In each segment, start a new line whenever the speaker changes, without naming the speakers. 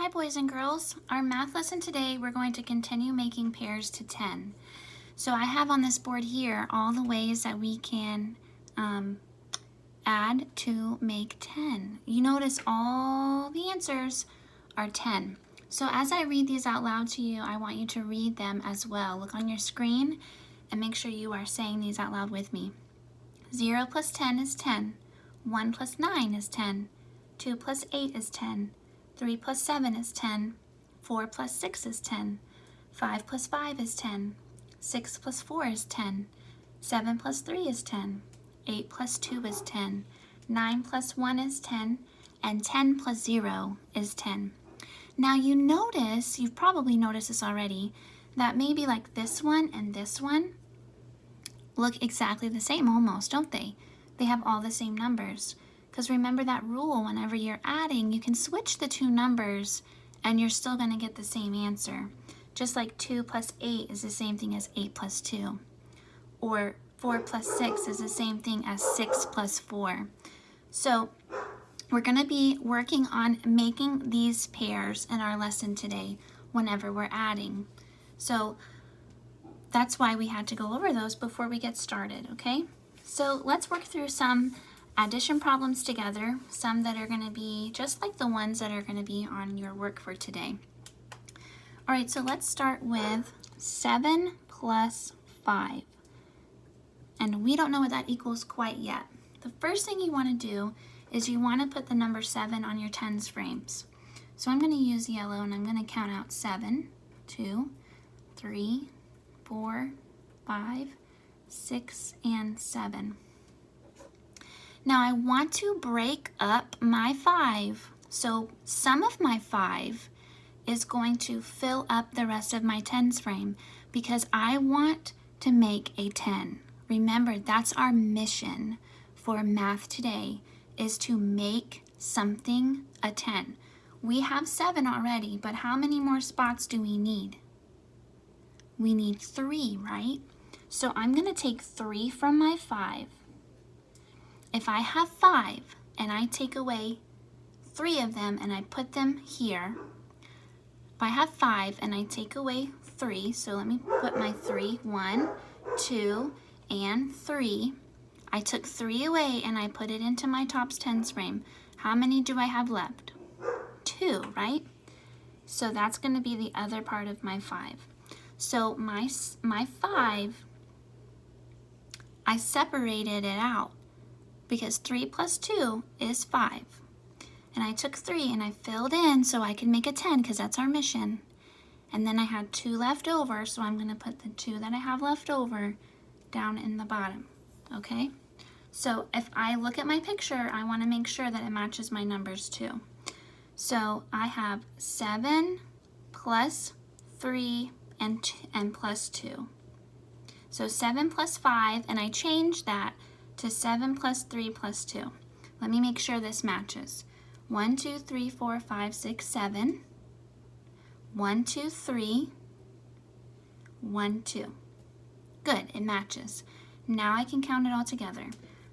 Hi boys and girls. Our math lesson today, we're going to continue making pairs to 10. So I have on this board here all the ways that we can add to make 10. You notice all the answers are 10. So as I read these out loud to you, I want you to read them as well. Look on your screen and make sure you are saying these out loud with me. 0 plus 10 is 10. 1 plus 9 is 10. 2 plus 8 is 10. 3 plus 7 is 10. 4 plus 6 is 10. 5 plus 5 is 10. 6 plus 4 is 10. 7 plus 3 is 10. 8 plus 2 is 10. 9 plus 1 is 10. And 10 plus 0 is 10. Now you notice, you've probably noticed this already, that maybe like this one and this one look exactly the same almost, don't they? They have all the same numbers. Because remember that rule, whenever you're adding, you can switch the two numbers and you're still going to get the same answer. Just like 2 plus 8 is the same thing as 8 plus 2. Or 4 plus 6 is the same thing as 6 plus 4. So we're going to be working on making these pairs in our lesson today whenever we're adding. So that's why we had to go over those before we get started, okay? So let's work through some addition problems together, some that are going to be just like the ones that are going to be on your work for today. All right, so let's start with 7 plus 5. And we don't know what that equals quite yet. The first thing you want to do is you want to put the number 7 on your tens frames. So I'm going to use yellow and I'm going to count out 7, 2, 3, 4, 5, 6, and 7. Now I want to break up my 5. So some of my 5 is going to fill up the rest of my tens frame because I want to make a 10. Remember, that's our mission for math today, is to make something a 10. We have 7 already, but how many more spots do we need? We need 3, right? So I'm going to take 3 from my 5. If I have 5 and I take away 3 of them and I put them here, if I have 5 and I take away 3, so let me put my 3, 1, 2, and 3. I took 3 away and I put it into my tops tens frame. How many do I have left? 2, right? So that's going to be the other part of my 5. So my 5, I separated it out because 3 plus 2 is 5. And I took 3 and I filled in so I could make a 10 because that's our mission. And then I had 2 left over, so I'm going to put the 2 that I have left over down in the bottom, okay? So if I look at my picture, I want to make sure that it matches my numbers too. So I have 7 plus 3 and plus 2. So 7 plus 5, and I changed that to 7 plus 3 plus 2. Let me make sure this matches. 1, 2, 3, 4, 5, 6, 7. 1, 2, 3. 1, 2. Good, it matches. Now I can count it all together.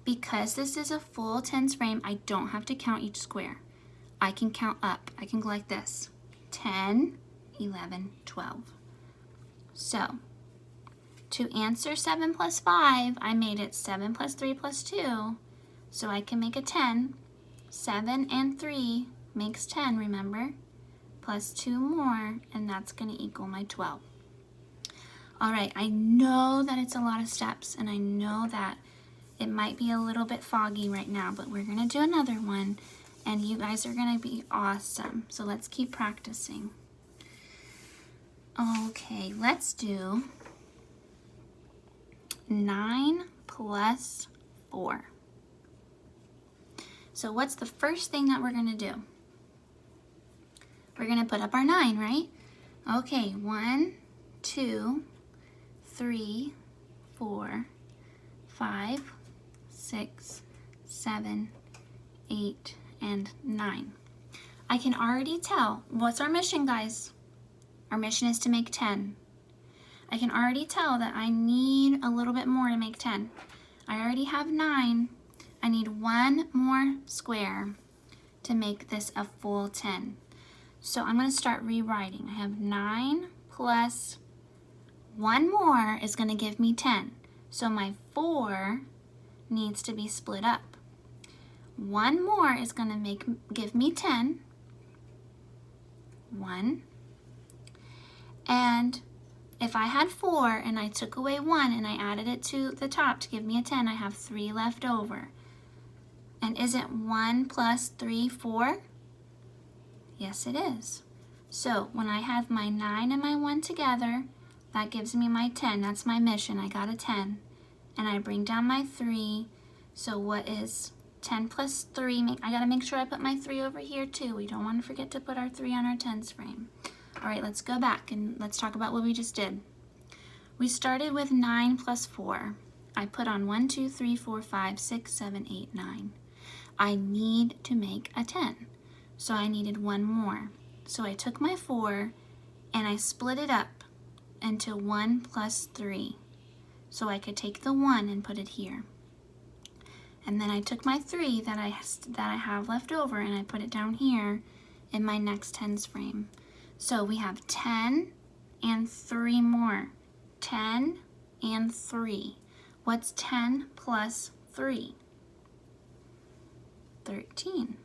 Because this is a full tens frame, I don't have to count each square. I can count up. I can go like this. 10, 11, 12. So, to answer 7 plus 5, I made it 7 plus 3 plus 2, so I can make a 10. 7 and 3 makes 10, remember? Plus 2 more, and that's going to equal my 12. All right, I know that it's a lot of steps, and I know that it might be a little bit foggy right now, but we're going to do another one, and you guys are going to be awesome. So let's keep practicing. Okay, let's do 9 plus 4. So what's the first thing that we're going to do? We're going to put up our 9, right? Okay, 1, 2, 3, 4, 5, 6, 7, 8, and 9. I can already tell, what's our mission, guys? Our mission is to make 10. I can already tell that I need a little bit more to make 10. I already have 9. I need one more square to make this a full 10. So I'm going to start rewriting. I have 9 plus 1 more is going to give me 10. So my 4 needs to be split up. 1 more is going to give me 10. 1. And if I had 4 and I took away 1 and I added it to the top to give me a 10, I have 3 left over. And isn't 1 plus 3 4? Yes, it is. So when I have my 9 and my 1 together, that gives me my 10. That's my mission. I got a 10. And I bring down my 3. So what is 10 plus 3? I got to make sure I put my 3 over here too. We don't want to forget to put our 3 on our tens frame. All right, let's go back and let's talk about what we just did. We started with 9 plus 4. I put on 1, 2, 3, 4, 5, 6, 7, 8, 9. I need to make a 10. So I needed 1 more. So I took my 4 and I split it up into 1 plus 3. So I could take the 1 and put it here. And then I took my 3 that I have left over and I put it down here in my next tens frame. So we have 10 and 3 more. 10 and 3. What's 10 plus 3? 13.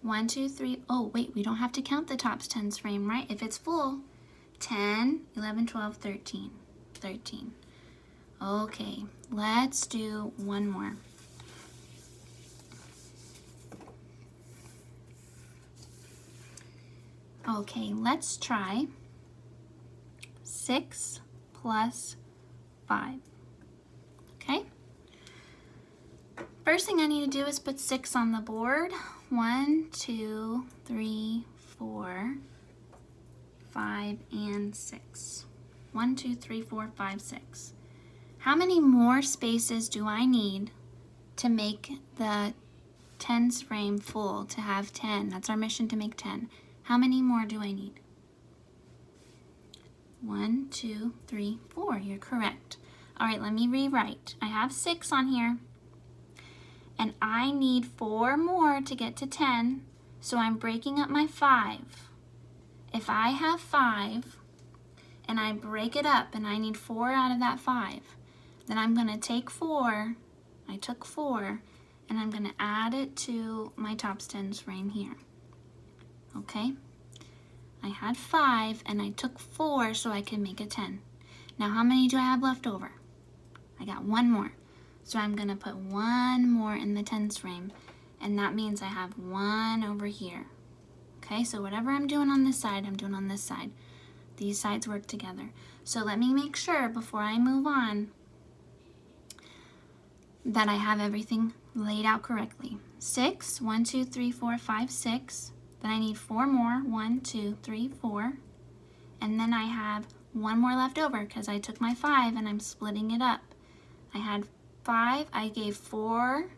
1, 2, 3. Oh, wait, we don't have to count the tops tens frame, right? If it's full, 10, 11, 12, 13. 13. Okay, let's do one more. Okay, let's try 6 plus 5. Okay? First thing I need to do is put 6 on the board. 1, 2, 3, 4, 5, and 6. 1, 2, 3, 4, 5, 6. How many more spaces do I need to make the tens frame full, to have 10? That's our mission, to make 10. How many more do I need? 1, 2, 3, 4. You're correct. All right, let me rewrite. I have 6 on here. And I need 4 more to get to 10, so I'm breaking up my 5. If I have 5 and I break it up and I need 4 out of that 5, then I'm going to take 4, I took 4, and I'm going to add it to my tops tens frame here. Okay? I had 5 and I took 4 so I could make a 10. Now how many do I have left over? I got 1 more. So I'm going to put 1 more in the tens frame, and that means I have 1 over here. Okay, so whatever I'm doing on this side, I'm doing on this side. These sides work together. So let me make sure before I move on that I have everything laid out correctly. 6, 1, 2, 3, 4, 5, 6. Then I need 4 more, 1, 2, 3, 4. And then I have 1 more left over because I took my 5 and I'm splitting it up. I had 5, I gave 4,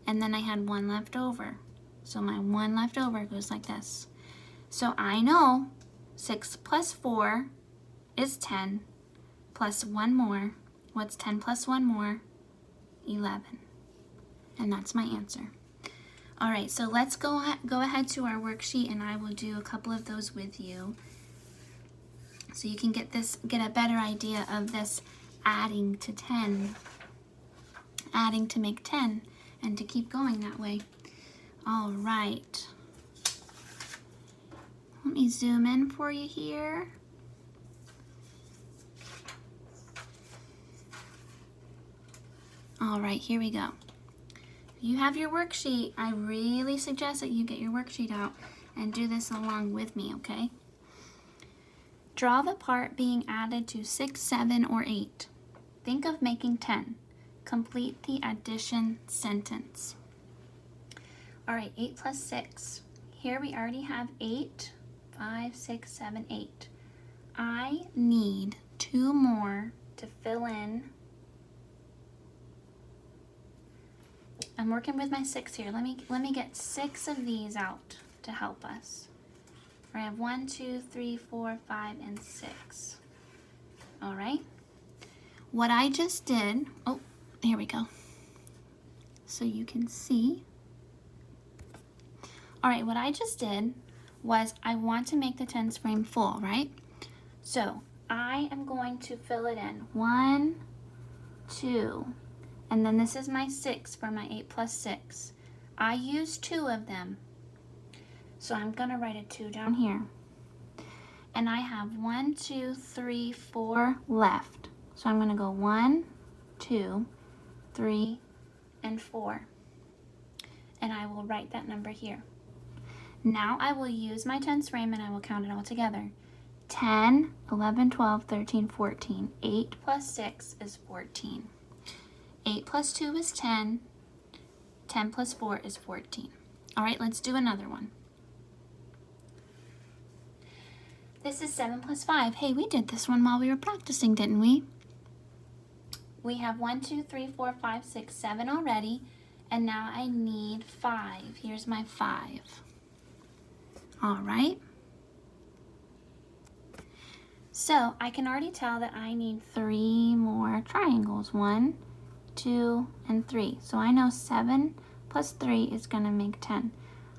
and then I had 1 left over. So my 1 left over goes like this. So I know 6 plus 4 is 10, plus 1 more. What's 10 plus 1 more? 11. And that's my answer. All right, so let's go ahead to our worksheet, and I will do a couple of those with you so you can get a better idea of this adding to 10. Adding to make 10, and to keep going that way. All right. Let me zoom in for you here. All right, here we go. If you have your worksheet, I really suggest that you get your worksheet out and do this along with me, okay? Draw the part being added to 6, 7, or 8. Think of making 10. Complete the addition sentence. All right, 8 plus 6. Here we already have 8, 5, 6, 7, 8. I need 2 more to fill in. I'm working with my 6 here. Let me get 6 of these out to help us. I have 1, 2, 3, 4, 5, and 6. All right. What I just did, oh, here we go. So you can see. All right, what I just did was I want to make the tens frame full, right? So I am going to fill it in. 1, 2, and then this is my 6 for my 8 plus 6. I used 2 of them, so I'm going to write a 2 down here. And I have 1, 2, 3, 4 left. So I'm going to go 1, 2, 3, and 4. And I will write that number here. Now I will use my tens frame and I will count it all together. 10, 11, 12, 13, 14. 8 plus 6 is 14. 8 plus 2 is 10. 10 plus 4 is 14. All right, let's do another one. This is 7 plus 5. Hey, we did this one while we were practicing, didn't we? We have 1, 2, 3, 4, 5, 6, 7 already. And now I need 5. Here's my 5. All right. So I can already tell that I need 3 more triangles. 1, 2, and 3. So I know 7 plus 3 is going to make 10.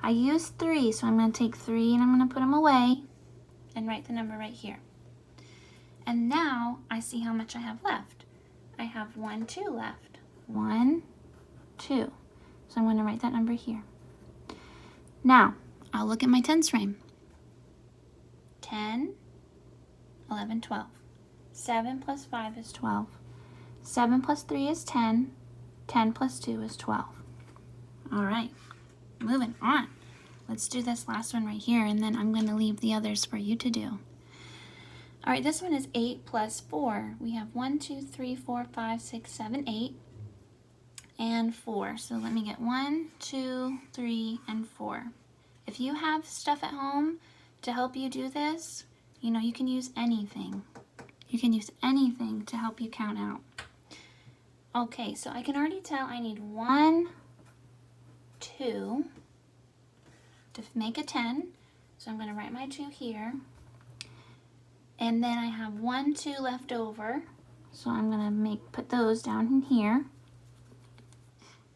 I used 3, so I'm going to take 3 and I'm going to put them away and write the number right here. And now I see how much I have left. I have 1, 2 left. 1, 2. So I'm going to write that number here. Now, I'll look at my tens frame. 10, 11, 12. 7 plus 5 is 12. 7 plus 3 is 10. 10 plus 2 is 12. All right, moving on. Let's do this last one right here, and then I'm going to leave the others for you to do. All right, this one is 8 plus 4. We have 1, 2, 3, 4, 5, 6, 7, 8, and 4. So let me get 1, 2, 3, and 4. If you have stuff at home to help you do this, you know, you can use anything. You can use anything to help you count out. Okay, so I can already tell I need 1, 2 to make a 10. So I'm going to write my 2 here. And then I have 1, 2 left over. So I'm going to put those down in here.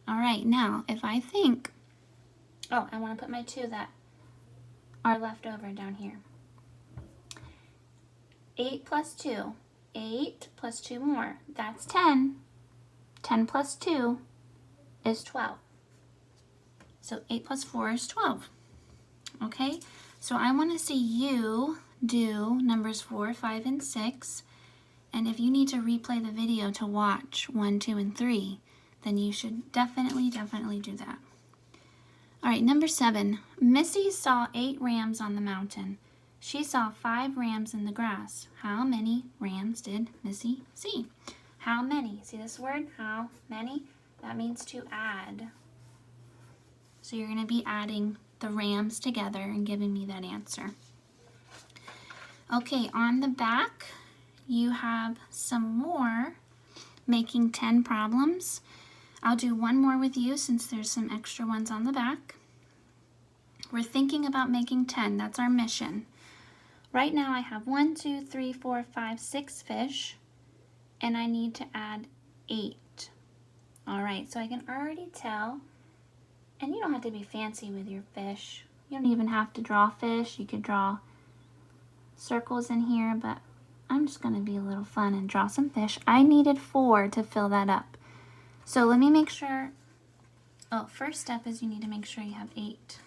All right, now if I think, oh, I want to put my 2 that are left over down here. 8 plus 2. 8 plus 2 more. That's 10. 10 plus 2 is 12. So 8 plus 4 is 12. Okay, so I want to see you do numbers 4, 5, and 6. And if you need to replay the video to watch 1, 2, and 3, then you should definitely do that. All right, number 7. Missy saw 8 rams on the mountain. She saw 5 rams in the grass. How many rams did Missy see? How many? See this word? How many? That means to add. So you're going to be adding the rams together and giving me that answer. Okay, on the back, you have some more making 10 problems. I'll do one more with you since there's some extra ones on the back. We're thinking about making 10. That's our mission. Right now I have 1, 2, 3, 4, 5, 6 fish, and I need to add 8. All right, so I can already tell, and you don't have to be fancy with your fish. You don't even have to draw fish. You could draw circles in here, but I'm just going to be a little fun and draw some fish. I needed 4 to fill that up. So let me make sure, first step is you need to make sure you have 8.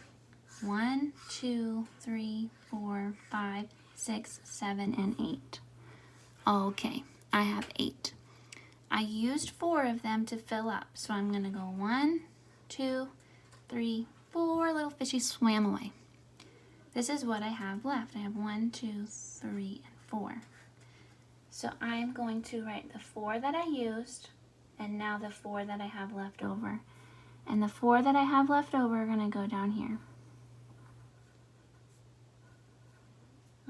1, 2, 3, 4, 5, 6, 7, and 8. Okay, I have 8. I used 4 of them to fill up, so I'm going to go 1, 2, 3, 4. Little fishy swam away. This is what I have left. I have 1, 2, 3, and 4. So I'm going to write the 4 that I used, and now the 4 that I have left over. And the 4 that I have left over are going to go down here.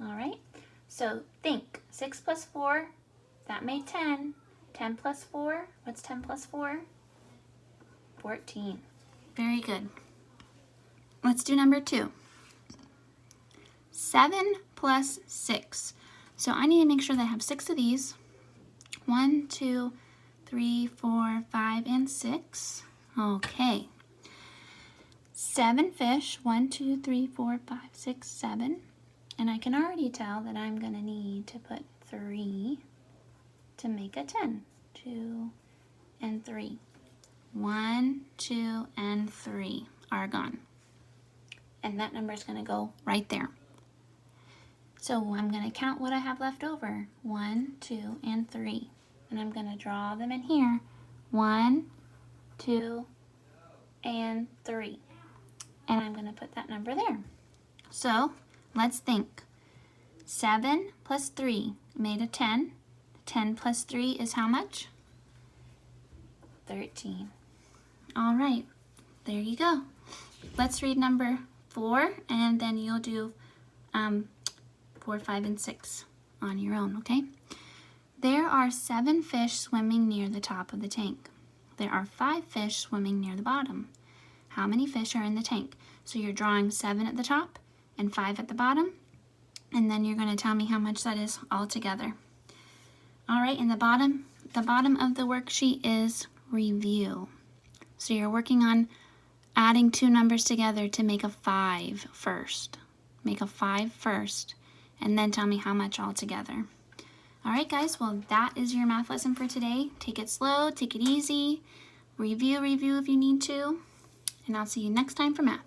All right, so think, 6 plus 4, that made 10. 10 plus 4, what's 10 plus 4? 14. Very good. Let's do number 2. 7 plus 6. So I need to make sure that I have 6 of these. 1, 2, 3, 4, 5, and 6. Okay. 7 fish, 1, 2, 3, 4, 5, 6, 7. And I can already tell that I'm going to need to put 3 to make a 10. 2 and 3. 1, 2, and 3 are gone. And that number is going to go right there. So I'm going to count what I have left over. 1, 2, and 3. And I'm going to draw them in here. 1, 2, and 3. And I'm going to put that number there. So let's think. 7 plus 3 made a 10. 10 plus 3 is how much? 13. All right, there you go. Let's read number 4, and then you'll do 4, 5, and 6 on your own, okay? There are 7 fish swimming near the top of the tank. There are 5 fish swimming near the bottom. How many fish are in the tank? So you're drawing 7 at the top and 5 at the bottom, and then you're going to tell me how much that is all together. All right, and the bottom of the worksheet is review. So you're working on adding 2 numbers together to make a 5 first. Make a 5 first, and then tell me how much all together. All right, guys, well, that is your math lesson for today. Take it slow, take it easy, review if you need to, and I'll see you next time for math.